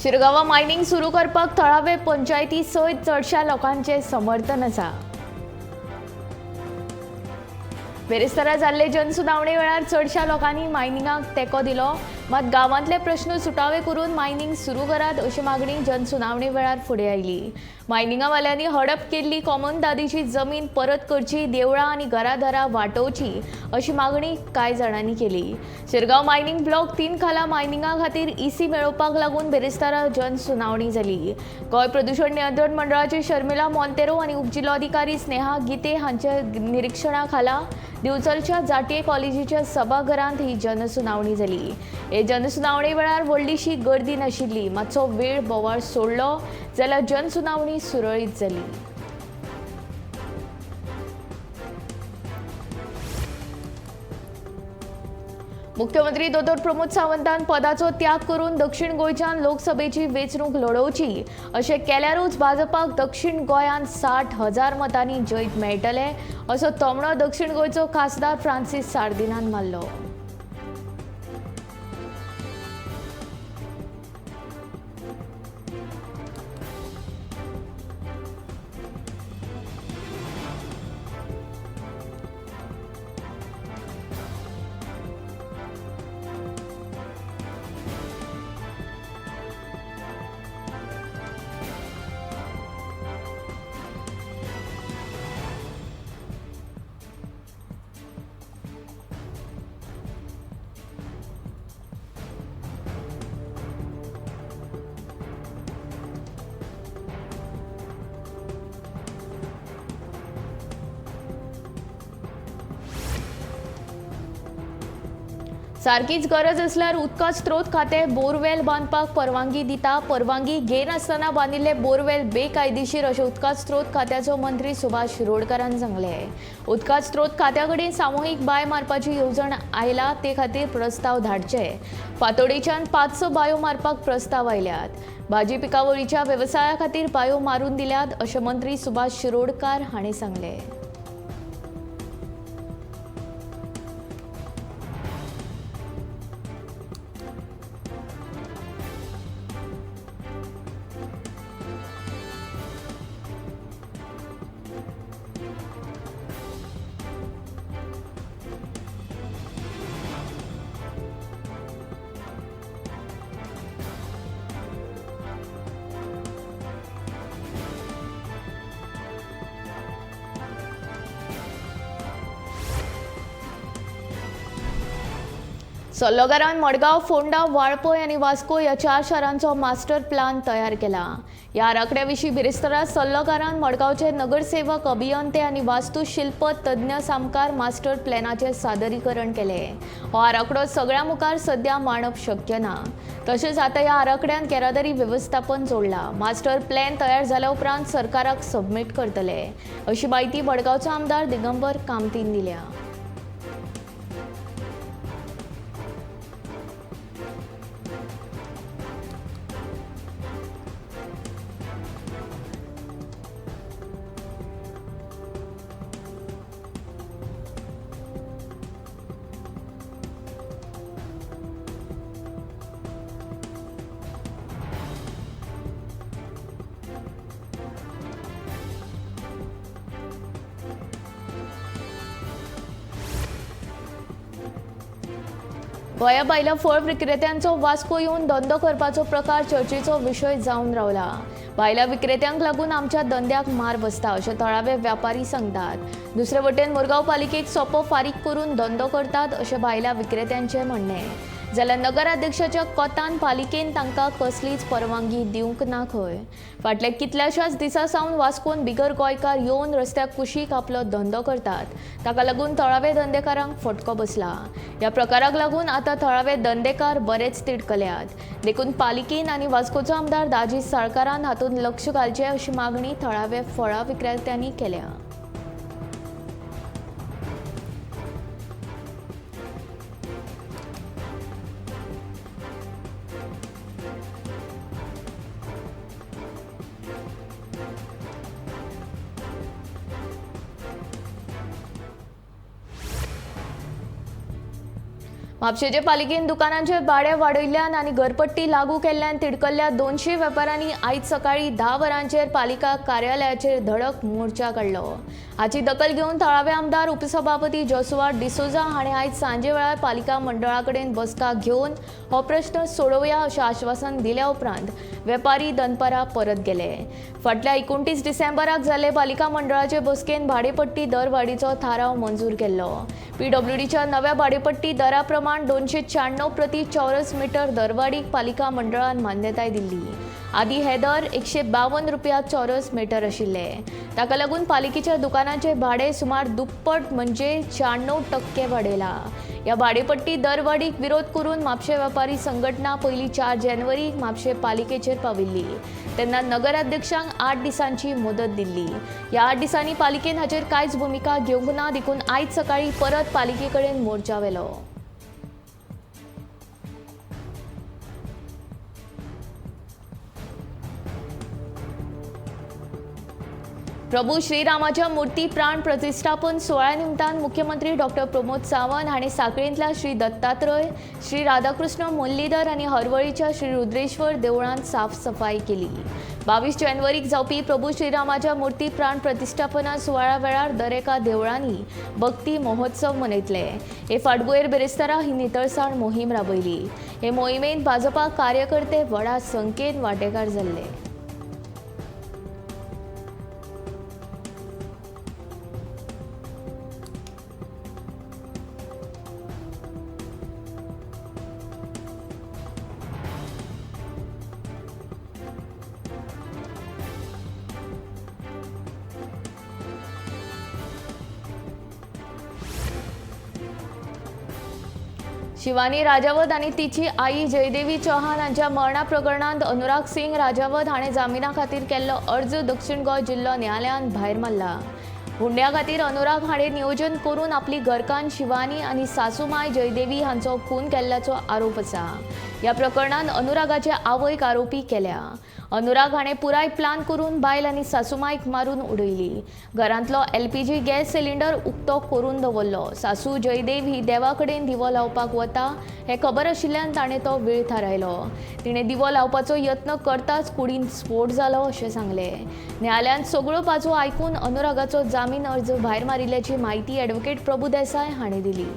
शिरगांवा mining सुरू करपाक थळावे पंचायती सयत चडशा लोकांचे समर्थन आसा। बेरेस्तारा जाल्ले जनसुनावणे वेळार चडशा लोकांनी मायनिंगाक तेंको दिलो, मात गांवांतले प्रश्न सुटावे करून मायनिंग सुरू करात अशी मागणी जनसुनावणे वेळार फुडें आयली। मायनिंगावाल्यांनी हडप केल्ली कॉमनदादीची जमीन परत करची, देवळां आनी घरादारां वांटोवची अशी मागणी कांय जाणांनी केली। शिरगांव मायनिंग ब्लॉक 3 खाला मायनिंगा खातीर ईसी मेळोवपाक लागून बेरेस्तारा जनसुनावणी जाली। गोंय प्रदूषण नियंत्रण मंडळाचे शर्मिला मोंतेरो आनी उपजिल्लोधिकारी स्नेहा गिते हांच्या निरीक्षणा खाला दिवचलच्या जाटये कॉलेजीच्या सभाघरांत ही जनसुनावणी जाली। हे जनसुनावणे वेळार व्हडलीशी गर्दी नाशिल्ली, मातसो वेळ बोवाळ सोडलो जाल्यार जनसुनावणी सुरळीत जाली। मुख्यमंत्री दोतोर प्रमोद सावंतान पदाचो त्याग करून दक्षिण गोंयच्यान लोकसभेची वेंचणूक लडोवची अशें केल्यारूच भाजपाक दक्षिण गोंयांत 60,000 मतांनी जैत मेळटले असो तोमणो दक्षिण गोंयचो खासदार फ्रांसीस सार्दिनान मारलो। सारकीच गरज असल्यार उदका स्त्रोत खाते बोरवेल बांदपाक परवानगी दिता। परवानगी घेनासतना बांदिल्ले बोरवेल बेकायदेशीर अशें उदका स्त्रोत खात्याचो मंत्री सुभाष शिरोडकरान सांगलें। उदका स्त्रोत खात्या कडेन सामुहीक बांय मारपाची येवजण आयला, ते खातीर प्रस्ताव धाडचे। फांतोडेच्यान 500 बांयो मारपाक प्रस्ताव आयल्यात। भाजी पिकावळीच्या वेवसाया खातीर बांयो मारून दिल्यात अशें मंत्री सुभाष शिरोडकार हांणी सांगलें। सल्लोगारान मडगांव, फोंडा, वाळपय आनी वास्को ह्या 4 शारांचो मास्टर प्लान तयार केला। ह्या आराखड्याविशीं बिरेस्तारा सल्लोगारान मडगांवचे नगरसेवक, अभियंते आनी वास्तुशिल्प तज्ञ सामकार मास्टर प्लॅनाचें सादरीकरण केलें। हो आराखडो सगळ्यां मुखार सध्या मांडप शक्य ना। तशेंच आतां ह्या आराखड्यान येरादारी वेवस्थापन जोडलां। मास्टर प्लॅन तयार जाल्या उपरांत सरकाराक सबमीट करतले अशी माहिती मडगांवचो आमदार दिगंबर कामतीन दिल्या। गोंया भायल्या फळ विक्रेत्यांचो वास्को येवन धंदो करपाचो प्रकार चर्चेचो विशय जावन रावला। भायल्या विक्रेत्यांक लागून आमच्या धंद्याक मार बसता अशें थळावे व्यापारी सांगतात। दुसरे वटेन मुरगांव पालिकेक सोपो फारीक करून धंदो करतात अशें भायल्या विक्रेत्यांचें म्हणणें। जाल्यार नगराध्यक्षाच्या कोतान पालिकेन तांकां कसलीच परवानगी दिवंक ना खंय। फाटल्या कितल्याशाच दिसा सावन वास्कोन बिगर गोंयकार येवन रस्त्याक कुशीक आपलो धंदो करतात। ताका लागून थळावे धंदेकारांक फटको बसला। ह्या प्रकाराक लागून आतां थळावे धंदेकार बरेच तिडकल्यात। देखून पालिकेन आनी वास्कोचो आमदार दाजी साळकारान हातूंत लक्ष घालचें अशी मागणी थळावे फळां विक्रेत्यांनी केल्या। म्हापशेचे पालिकेन दुकानांचे भाडे वाडयल्यान आनी घरपट्टी लागू केल्ल्यान तिडकल्ल्या 200 वेपाऱ्यांनी आयज सकाळी 10 वरांचेर पालिका कार्यालयाचेर धडक मोर्चा काडलो। हाची दखल घेवन थळावे आमदार उपसभापती जोसुआ डिसोजा हाणें आयज सांजे वेळार पालिका मंडळा कडेन बसका घेवन हो प्रश्न सोडोवया अशें आश्वासन दिल्या उपरांत वेपारी दनपारा परत गेले। फाटल्या 29 डिसेंबराक जाल्ले पालिका मंडळाचे बसकेन भाडेपट्टी दर वाडीचो थाराव मंजूर केल्लो। पीडब्ल्यूडीच्या नव्या भाडेपट्टी दरा प्रमाण 296 प्रति चौरस मीटर दरवाडीक पालिका मंडळान मान्यताय दिल्ली। आदी हे दर 152 रुपया चौरस मीटर आशिल्ले। ताका लागून पालिकेच्या दुकानांचे भाडे सुमार दुप्पट म्हणजे 96% वाडयला। ह्या भाडेपट्टी दरवाडीक विरोध करून म्हापशे वेपारी संघटना पयली 4 जानेवारीक म्हापशे पालिकेचेर पाविल्ली। तेन्ना नगराध्यक्षांक 8 दिसांची मुदत दिल्ली। ह्या 8 दिसांनी पालिकेन हाचेर कांयच भुमिका घेवंक ना देखून आयज सकाळी परत पालिके कडेन मोर्चा व्हेलो। प्रभू श्रीरामाच्या मूर्ती प्राण प्रतिष्ठापन सोहळ्या निमतान मुख्यमंत्री डॉक्टर प्रमोद सावंत हाणें सांखळेंतल्या श्री दत्तात्रय, श्री राधाकृष्ण मुरलीधर आनी हरवळीच्या श्री रुद्रेश्वर देवळांत साफ-सफाई केली। 22 जानेवारीक जावपी प्रभू श्रीरामाच्या मूर्ती प्राण प्रतिष्ठापना सुवाळ्या वेळार दरेका देवळांनी भक्ती महोत्सव मनयतले। हे फाटभुंयेर बेरेस्तारा ही नितळसाण मोहीम राबयली। हे मोहिमेंत भाजपा कार्यकर्ते व्हडा संख्येन वांटेकार जाल्ले। शिवानी राजावत आणि तिची आई जयदेवी चौहान यांच्या मरणा प्रकरणात अनुराग सिंग राजावत हाणें जामिना खातीर केल्लो अर्ज दक्षिण गोंय जिल्हो न्यायालयान भायर मारला। हुंड्या खातीर अनुराग हाणें नियोजन करून आपली घरकान्न शिवानी आनी सासूमाय जयदेवी हांचो खून केल्ल्याचो आरोप आसा। ह्या प्रकरणात अनुरागाचे आवयक आरोपी केल्या। अनुराग हाणें पुराय प्लान करून बायल आनी सासूमायक मारून उडयली। घरांतलो LPG गॅस सिलिंडर उक्तो करून दवरलो। सासू जयदेव ही देवा कडेन दिवो लावपाक वता हें खबर आशिल्ल्यान ताणें तो वेळ थारायलो। तिणें दिवो लावपाचो यत्न करताच कुडींत स्फोट जालो अशें सांगलें। न्यायालयान सगळ्यो बाजू आयकून अनुरागाचो जामीन अर्ज भायर मारिल्ल्याची माहिती ॲडव्होकेट प्रभू देसाय हाणें दिली।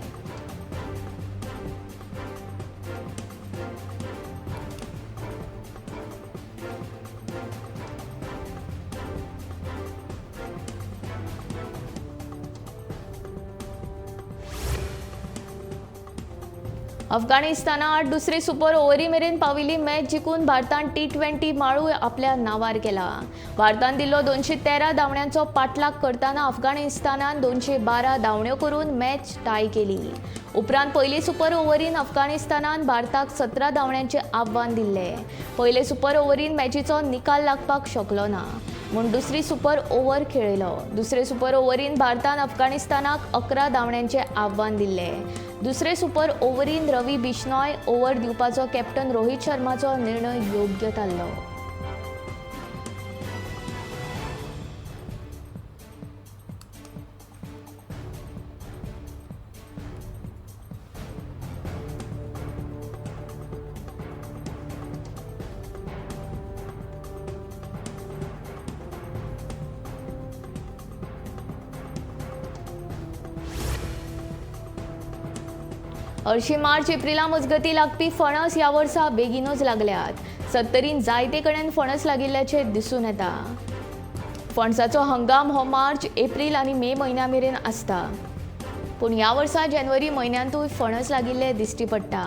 अफगाणिस्तानात दुसरी सुपर ओव्हरी मेरेन पाविल्ली मॅच जिखून भारतान T20 माळू आपल्या नांवार केला। भारतान दिल्लो 213 धांवड्यांचो पाठलाग करताना अफगाणिस्तानान 212 धांवड्यो करून मॅच टाय केली। उपरांत पयली सुपर ओव्हरीन अफगाणिस्तानान भारताक 17 धांवड्यांचे आव्हान दिल्ले। पयले सुपर ओव्हरीन मॅचीचो निकाल लागपाक शकलो ना म्हूण दुसरी सुपर ओव्हर खेळिल्लो। दुसरे सुपर ओव्हरीन भारतान अफगाणिस्तानाक 11 धांवड्यांचे आव्हान दिल्ले। दुसरे सुपर ओव्हरीन रवी बिश्नॉय ओव्हर दिवपाचो कॅप्टन रोहित शर्माचो निर्णय योग्य थारलो। हरशीं मार्च एप्रिला मजगती लागपी फणस ह्या वर्सा बेगीनूच लागल्यात। 70 जायते कडेन फणस लागिल्ल्याचे दिसून येता। फणसाचो हंगाम हो मार्च, एप्रिल आनी मे म्हयन्या मेरेन आसता। पूण ह्या वर्सा जानेवारी म्हयन्यांतूय फणस लागिल्ले दिश्टी पडटा।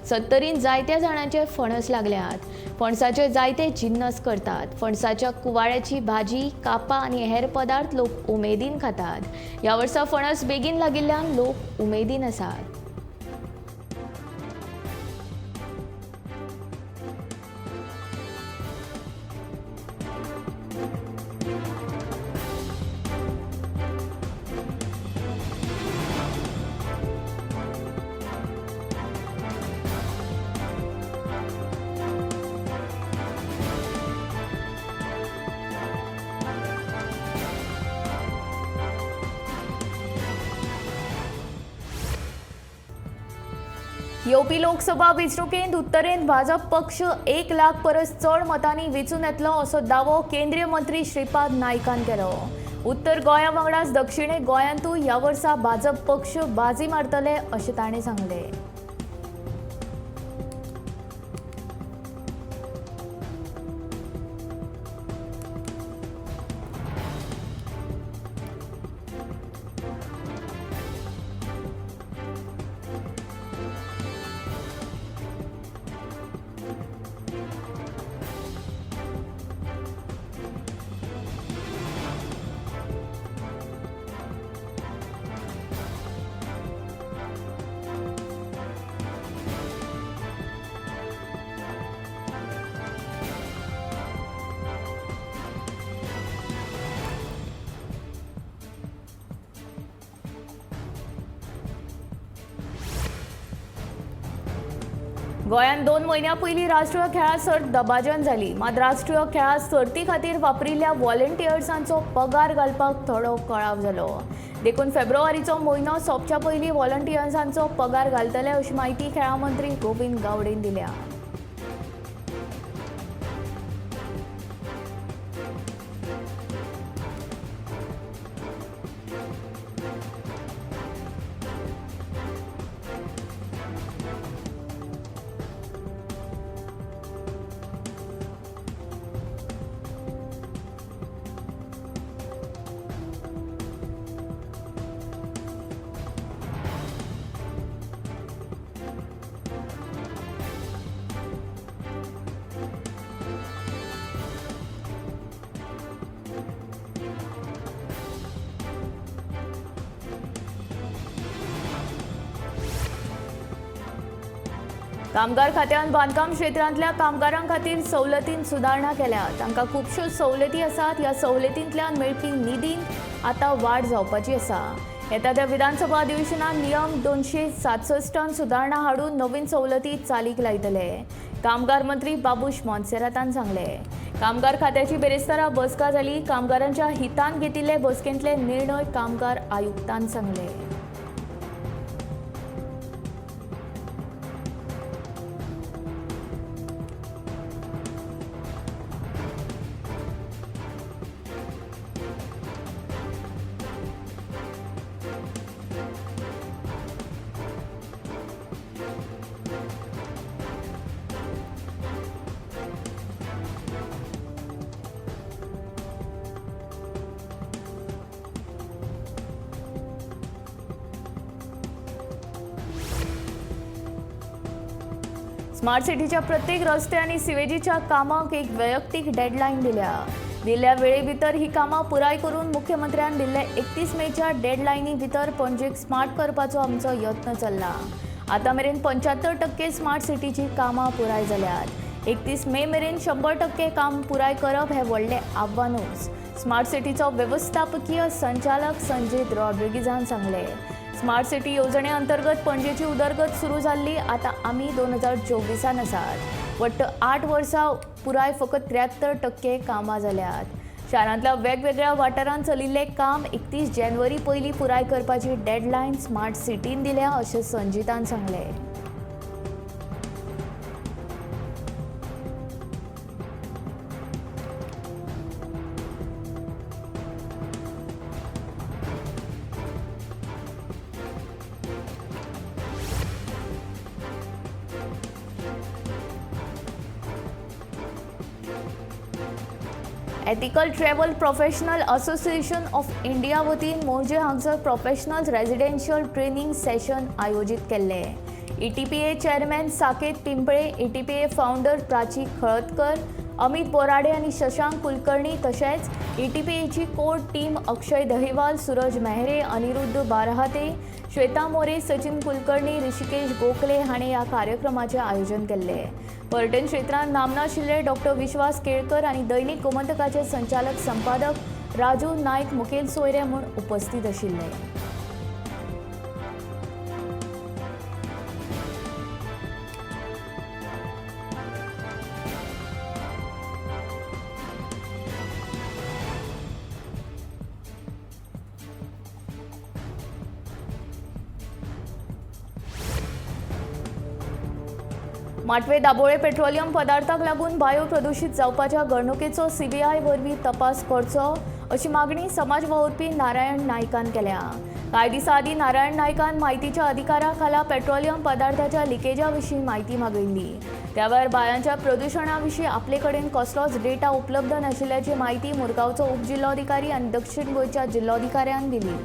70 जायत्या जाणांचे फणस लागल्यात। फणसाचे जायते जिन्नस करतात। फणसाच्या कुवाळ्याची भाजी, कापां आनी हेर पदार्थ लोक उमेदीन खातात। ह्या वर्सा फणस बेगीन लागिल्ल्यान लोक उमेदीन आसात। येवपी लोकसभा वेंचणुकेंत उत्तरेंत भाजप पक्ष 1 लाख परस चड मतांनी वेंचून येतलो असो दावो केंद्रीय मंत्री श्रीपाद नायकान केलो. उत्तर गोंया वांगडाच दक्षिणे गोंयांतूय ह्या वर्सा भाजप पक्ष बाजी मारतले अशें ताणें सांगलें. गोंयांत 2 म्हयन्यां पयलीं राष्ट्रीय खेळां सर्त दबाजन जाली. मात राष्ट्रीय खेळां सर्ती खातीर वापरिल्ल्या व्हॉलंटियर्सांचो पगार घालपाक थोडो कळाव जालो. देखून फेब्रुवारीचो म्हयनो सोंपच्या पयलीं व्हॉलंटियर्सांचो पगार घालतले अशी माहिती खेळां मंत्री गोविंद गावडेन दिल्या. कामगार खात्यान बांदकाम क्षेत्रांतल्या कामगारां खातीर सवलतींत सुदारणा केल्या. तांकां खुबश्यो सवलती आसात. ह्या सवलतींतल्यान मेळपी निधीन आतां वाड जावपाची आसा. येता त्या विधानसभा अधिवेशनात नियम 267 सुदारणा हाडून नवीन सवलती चालीक लायतले. कामगार मंत्री बाबूश मोन्सेरातान सांगले. कामगार खात्याची बेरेस्तारा बसका जाली. कामगारांच्या हितान घेतिल्ले बसकेंतले निर्णय कामगार आयुक्तान सांगले. स्मार्ट सिटीच्या प्रत्येक रस्ते आणि सिवेजीच्या कामाक एक वैयक्तिक डेडलाईन दिल्या वेळे भितर ही कामां पुराय करून मुख्यमंत्र्यान दिल्ले 31 मेच्या डेडलायनी भितर पणजेक स्मार्ट करपाचो आमचो यत्न चल्ला. आतां मेरेन 75% स्मार्ट सिटीची कामां पुराय जाल्यात. 31 मे मेरेन 100% काम पुराय करप हे व्हडलें आव्हानूच स्मार्ट सिटीचो व्यवस्थापकीय संचालक संजीत रॉड्रिगीजान सांगले. स्मार्ट सिटी येवजणे अंतर्गत पणजेची उदरगत सुरू जाल्ली. आतां आमी 2024 आसात. वट्ट 8 वर्सां पुराय फकत 73% कामां जाल्यात. शारांतल्या वेगवेगळ्या वाठारांत चलिल्लें काम 31 जानेवारी पयलीं पुराय करपाची डेडलायन स्मार्ट सिटीन दिल्या अशें संजीतान सांगलें. Ethical travel professional association of India वतीन मोर्जे हांगसर प्रोफेशनल रेजिडेन्शियल ट्रेनिंग सेशन आयोजीत केल्ले. ETPA chairman Saket Pimple, ETPA founder Prachi Khaladkar, Amit Borade आणि शशांक कुलकर्णी तशेंच ETPAची कोर टीम अक्षय दहिवाल, सूरज मेहरे, अनिरुद्ध बारहाते, श्वेता मोरे, सचिन कुलकर्णी, ऋषिकेश गोखले हाणें ह्या कार्यक्रमाचें आयोजन केल्लें. पर्यटन क्षेत्रांत नामना आशिल्ले डॉक्टर विश्वास केळकर आणि दैनिक गोमंतकाचे संचालक संपादक राजू नायक मुखेल सोयरे म्हूण उपस्थित आशिल्ले. माटवे दाबोळे पेट्रोलियम पदार्थाक लागून बायो प्रदूषित जावपाच्या घडणुकेचो सीबीआय वरवीं तपास करचो अशी मागणी समाज वावुरपी नारायण नायकान केल्या. कांय दिसा आदीं नारायण नायकान म्हायतीच्या अधिकारा खाला पेट्रोलियम पदार्थाच्या लिकेजा विशीं म्हायती मागिल्ली. त्या वेळार बायांच्या प्रदूषणा विशीं आपले कडेन कसलोच डेटा उपलब्ध नाशिल्ल्याची म्हायती मुरगांवचो उपजिल्लोधिकारी आनी दक्षिण गोंयच्या जिल्लोधिकाऱ्यान दिली.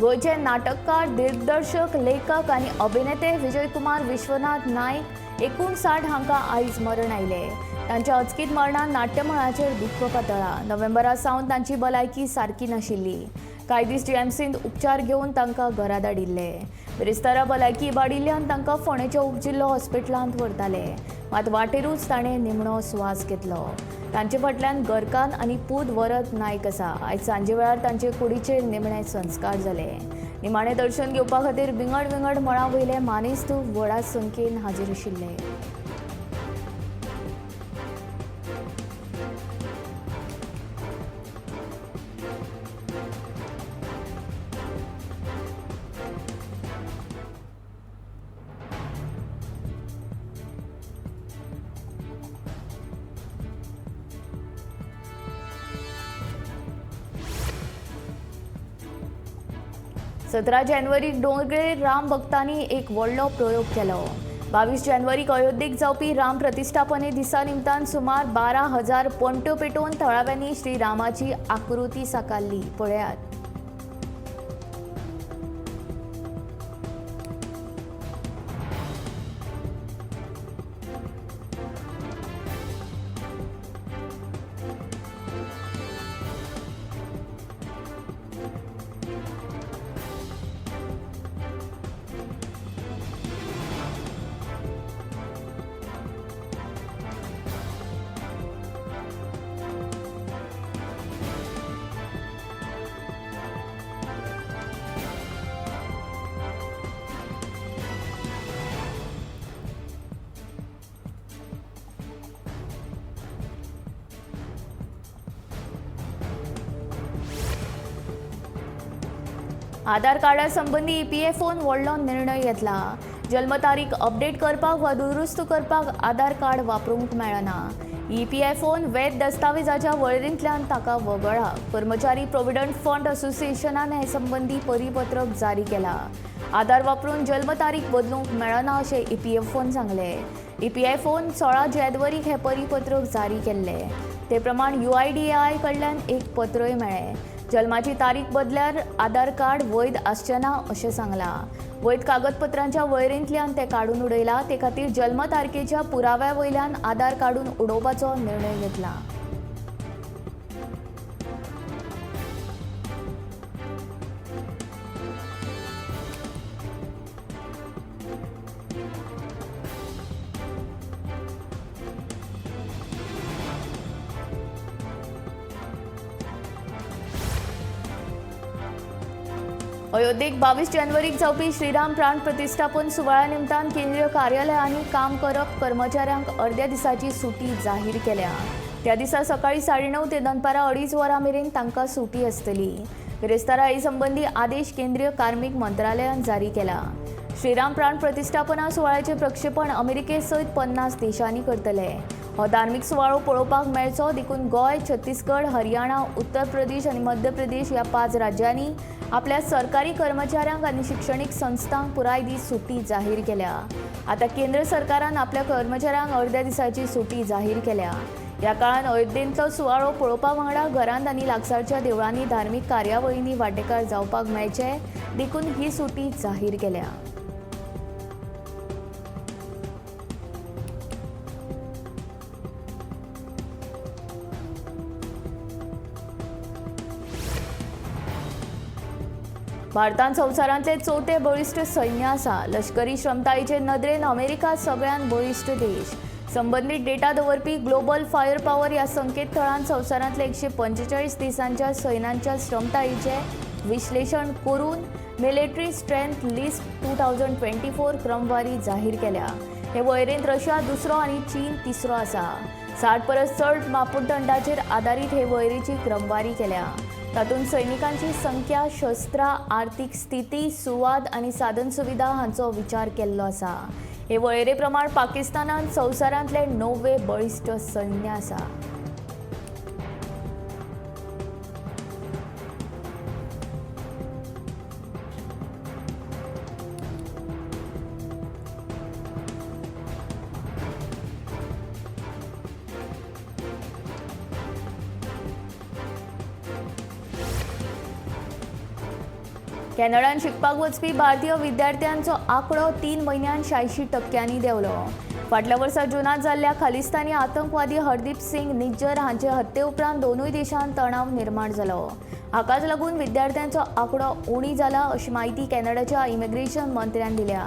गोयचे नाटककार, दिग्दर्शक, लेखक आनी अभिनेते विजयकुमार विश्वनाथ नाईक 59 हांकां आयज मरण आयले. तांच्या अचकीत मरणान नाट्यमळाचेर दुख्ख पातळ्ळा. नोव्हेंबरा सावन तांची भलायकी सारकी नाशिल्ली. कांय दीस जीएमसींत उपचार घेवन तांकां घरा धाडिल्ले. बिरेस्तारा भलायकी इबाडिल्ल्यान तांकां फोंडेच्या उपजिल्लो हॉस्पिटलांत व्हरताले. मात वाटेरूच ताणें निमणो स्वास घेतलो. तांचे फाटल्यान घरकान आनी पूत वरद नायक आसा. आयज सांजे वेळार तांचे कुडीचेर निमणे संस्कार जाले. निमाणें दर्शन घेवपा खातीर विंगड विंगड मळा वयले मानेस्त व्हडा संख्येन हाजीर आशिल्ले. सतरा जानेवारीक डोंगरे राम भक्तांनी एक व्हडलो प्रयोग केलो. 22 जानेवारीक अयोध्येक जावपी राम प्रतिश्ठापने दिसा निमतान सुमार 12,000 पणट्यो पेटोवन थळाव्यांनी श्री रामाची आकृती साकारली. पळयात. आधार कार्डा संबंधी ईपीएफओन व्हडलो निर्णय घेतला. जल्म तारीख अपडेट करपाक वा दुरुस्त करपाक आधार कार्ड वापरूंक मेळना. ईपीएफओन वैध दस्तावेजाच्या वळेरींतल्यान ताका वगळा. कर्मचारी प्रोव्हिडंट फंड असोसिएशनान हे संबंधी परिपत्रक जारी केला. आधार वापरून जल्म तारीख बदलूंक मेळना अशें ईपीएफओन सांगले. ईपीएफओन 16 जानेवारीक हे परिपत्रक जारी केल्ले. ते प्रमाण UIDAI कडल्यान एक पत्रय मेळ्ळें. जल्माची तारीख बदल्यार आधार कार्ड वैध आसचें ना अशें सांगलां. वैध कागदपत्रांच्या वळेरींतल्यान ते काडून उडयला. ते खातीर जल्म तारखेच्या पुराव्या वयल्यान आधार काडून उडोवपाचो निर्णय घेतला. अयोध्येक 22 जानेवारीक जावपी श्रीराम प्राण प्रतिश्ठापन सुवाळ्या निमतान केंद्रीय कार्यालयांनी काम करप कर्मचाऱ्यांक अर्ध्या दिसाची सुटी जाहीर केल्या. त्या दिसा सकाळी 9:30 ते दनपारां 2:30 वरां मेरेन तांकां सुटी आसतली. बिरेस्तारा हे संबंधी आदेश केंद्रीय कार्मिक मंत्रालयान जारी केला. श्रीराम प्राण प्रतिश्ठापना सुवाळ्याचे प्रक्षेपण अमेरिकेसयत 50 देशांनी करतले. हो धार्मीक सुवाळो पळोवपाक मेळचो देखून गोंय, छत्तीसगड, हरियाणा, उत्तर प्रदेश आनी मध्य प्रदेश ह्या 5 राज्यांनी आपल्या सरकारी कर्मचाऱ्यांक आनी शिक्षणीक संस्थांक पुराय दीस सुटी जाहीर केल्या. आता केंद्र सरकारान आपल्या कर्मचाऱ्यांक अर्ध्या दिसाची सुटी जाहीर केल्या. ह्या काळान अयोध्येंतलो सुवाळो पळोवपा वांगडा घरांत आनी लागसारच्या देवळांनी धार्मीक कार्यावळींनी वांटेकार जावपाक मेळचे देखून ही सुटी जाहीर केल्या. भारतान संवसारांतले चवथे बळिश्ट सैन्य आसा. लष्करी क्षमतायेचे नदरेन अमेरिका सगळ्यात बळिश्ट देश. संबंधित डेटा दवरपी ग्लोबल फायर पॉवर ह्या संकेतथळान संवसारांतले 145 देशांच्या सैन्यांच्या क्षमतायेचे विश्लेषण करून मिलिटरी स्ट्रेंथ लिस्ट 2024 क्रमवारी जाहीर केल्या. हे वळेरेंत रशिया दुसरो आनी चीन तिसरो आसा. 60 परस चड मापदंडाचेर आदारीत हे वळेरेची क्रमवारी केल्या. तातूंत सैनिकांची संख्या, शस्त्रां, आर्थीक स्थिती, सुवाद आनी साधन सुविधा हांचो विचार केल्लो आसा. हे वळेरे प्रमाण पाकिस्तानान संवसारांतले 9वे बळिश्ट सैन्य आसा. कॅनडान शिकपाक वचपी भारतीय विद्यार्थ्यांचो आंकडो 3 म्हयन्यांत 86% देंवलो. फाटल्या वर्सा जूनांत जाल्ल्या खालिस्तानी आतंकवादी हरदीप सिंग निज्जर हांचे हत्ये उपरांत दोनूय देशांत तणाव निर्माण जालो. हाकाच लागून विद्यार्थ्यांचो आंकडो उणी जाला अशी माहिती कॅनडाच्या इमिग्रेशन मंत्र्यान दिल्या.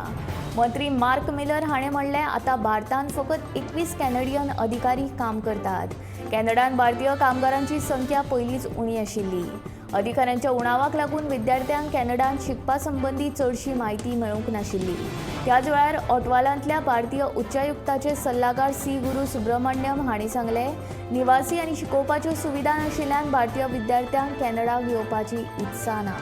मंत्री मार्क मिलर हाणें म्हणलें, आतां भारतांत फकत 21 कॅनडियन अधिकारी काम करतात. कॅनडान भारतीय कामगारांची संख्या पयलींच उणी आशिल्ली. अधिकाऱ्यांच्या उणावाक लागून विद्यार्थ्यांक कॅनडांत शिकपा संबंधी चडशी म्हायती मेळूंक नाशिल्ली. त्याच वेळार ऑटवालांतल्या भारतीय उच्चायुक्ताचे सल्लागार सी गुरू सुब्रमण्यम हांणी सांगलें, निवासी आनी शिकोवपाच्यो सुविधा नाशिल्ल्यान भारतीय विद्यार्थ्यांक कॅनडाक येवपाची इत्सा ना.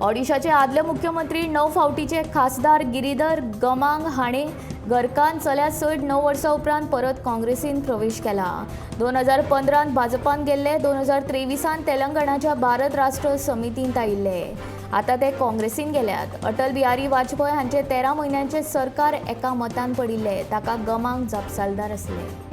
ओडिशाचे आदले मुख्यमंत्री 9 फावटीचे खासदार गिरीधर गमांग हाणें घरकान्न चल्या चड 9 वर्सां उपरांत परत काँग्रेसीन प्रवेश केला. 2015 भाजपान गेल्ले, 2023 तेलंगणाच्या भारत राष्ट्र समितींत आयिल्ले. आतां ते काँग्रेसीन गेल्यात. अटल बिहारी वाजपेयी हांचे 13 म्हयन्यांचे सरकार एका मतान पडिल्ले. ताका गमांग जापसालदार आसले.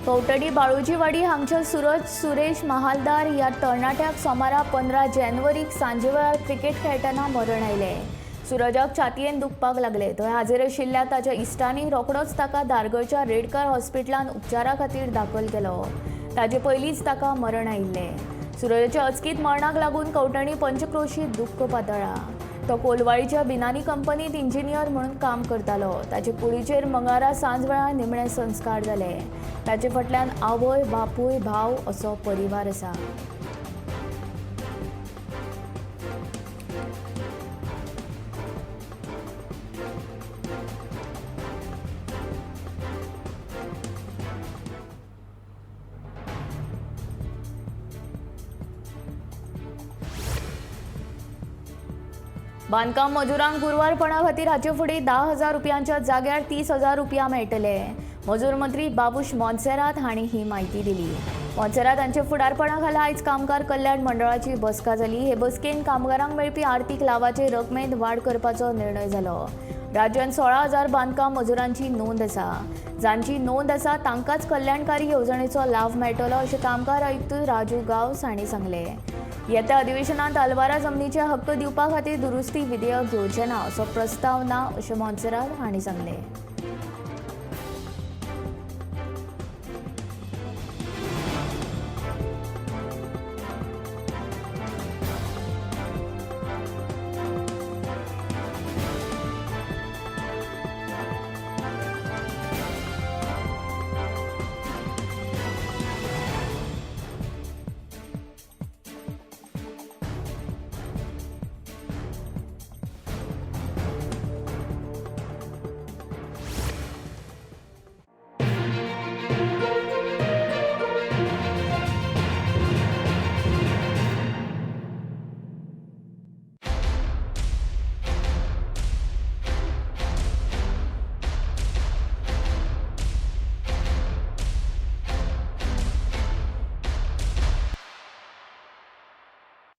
कवटडी बाळूजीवाडी हांगच्या सूरज सुरेश महालदार ह्या तरणाट्याक सोमारा 15 जानेवारीक सांजे वेळार क्रिकेट खेळटना मरण आयलें. सूरजाक छातयेन दुखपाक लागले. थंय हाजीर आशिल्ल्या ताच्या इश्टांनी रोखडोच ताका धारगळच्या रेडकार हॉस्पिटलांत उपचारा खातीर दाखल केलो. ताचे पयलींच ताका मरण आयिल्लें. सूरजाच्या अचकीत मरणाक लागून कवटणी पंचक्रोशीत दुख्ख पातळ्ळा. तो कोलवाळीच्या बिनानी कंपनीत इंजिनियर म्हणून काम करतालो. ताचे कुडीचेर मंगळारा सांज वेळार निमणे संस्कार जाले. ताचे फाटल्यान आवय, बापूय, भाव असो परिवार आसा. बांदकाम मजुरांक गुरवारपणा खातीर हाचे फुडें 10,000 रुपयांच्या जाग्यार 30,000 रुपया मेळटले. मजूर मंत्री बाबूश मोन्सेरात हांणी ही म्हायती दिली. मोन्सेरात हांचे फुडारपणा खाला आयज कामगार कल्याण मंडळाची बसका जाली. हे बसकेन कामगारांक मेळपी आर्थीक लावाचे रकमेंत वाड करपाचो निर्णय जालो. राज्यांत 16,000 बांदकाम मजुरांची नोंद आसा. जांची नोंद आसा तांकांच कल्याणकारी येवजणेचो लाव मेळटलो अशें कामगार आयुक्त राजू गांवस हांणी सांगलें. येत्या अधिवेशनांत अलवारा जमनीचे हक्क दिवपा खातीर दुरुस्ती विधेयक घेवचें ना असो प्रस्ताव ना अशें मोन्सेरात हांणी सांगलें.